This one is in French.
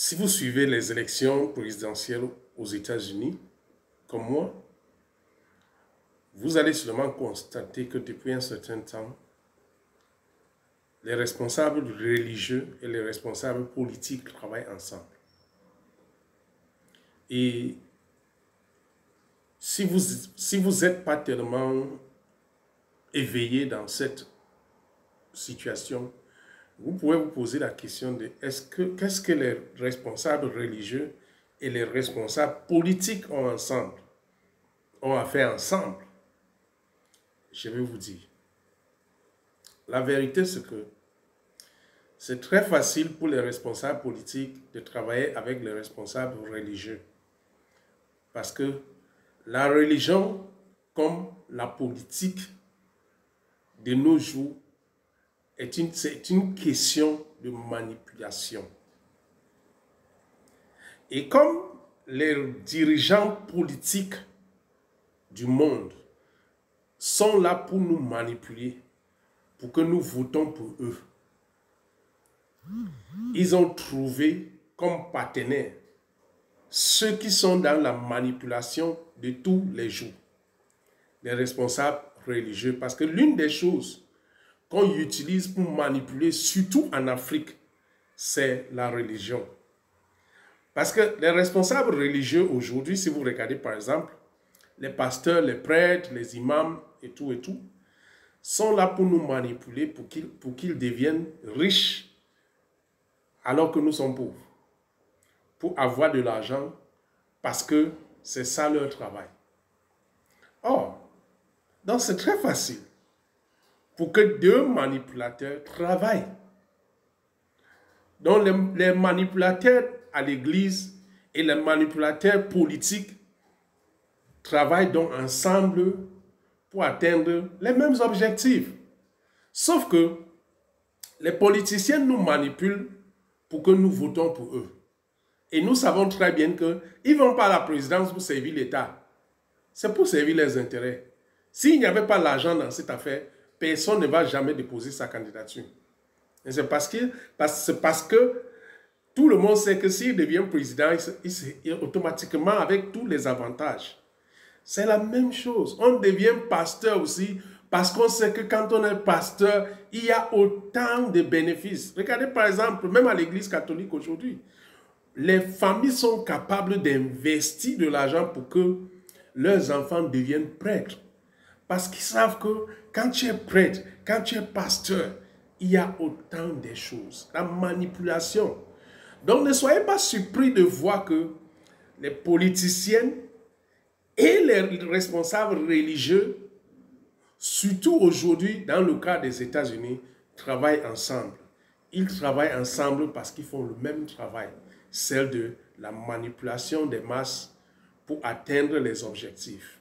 Si vous suivez les élections présidentielles aux États-Unis, comme moi, vous allez seulement constater que depuis un certain temps, les responsables religieux et les responsables politiques travaillent ensemble. Et si vous n'êtes pas tellement éveillé dans cette situation, vous pouvez vous poser la question de qu'est-ce que les responsables religieux et les responsables politiques ont à faire ensemble. Je vais vous dire. La vérité, c'est que c'est très facile pour les responsables politiques de travailler avec les responsables religieux. Parce que la religion, comme la politique de nos jours, c'est une question de manipulation. Et comme les dirigeants politiques du monde sont là pour nous manipuler, pour que nous votons pour eux, ils ont trouvé comme partenaires ceux qui sont dans la manipulation de tous les jours, les responsables religieux. Parce que l'une des choses qu'on utilise pour manipuler, surtout en Afrique, c'est la religion. Parce que les responsables religieux aujourd'hui, si vous regardez par exemple, les pasteurs, les prêtres, les imams et tout, sont là pour nous manipuler, pour qu'ils deviennent riches alors que nous sommes pauvres. Pour avoir de l'argent, parce que c'est ça leur travail. Or, donc c'est très facile pour que deux manipulateurs travaillent. Donc les manipulateurs à l'église et les manipulateurs politiques travaillent donc ensemble pour atteindre les mêmes objectifs. Sauf que les politiciens nous manipulent pour que nous votons pour eux. Et nous savons très bien qu'ils ne vont pas à la présidence pour servir l'État. C'est pour servir les intérêts. S'il n'y avait pas l'argent dans cette affaire, personne ne va jamais déposer sa candidature. Et c'est parce que tout le monde sait que s'il devient président, il automatiquement avec tous les avantages. C'est la même chose. On devient pasteur aussi parce qu'on sait que quand on est pasteur, il y a autant de bénéfices. Regardez par exemple, même à l'église catholique aujourd'hui, les familles sont capables d'investir de l'argent pour que leurs enfants deviennent prêtres. Parce qu'ils savent que quand tu es prêtre, quand tu es pasteur, il y a autant de choses. La manipulation. Donc ne soyez pas surpris de voir que les politiciens et les responsables religieux, surtout aujourd'hui dans le cas des États-Unis, travaillent ensemble. Ils travaillent ensemble parce qu'ils font le même travail, celle de la manipulation des masses pour atteindre les objectifs.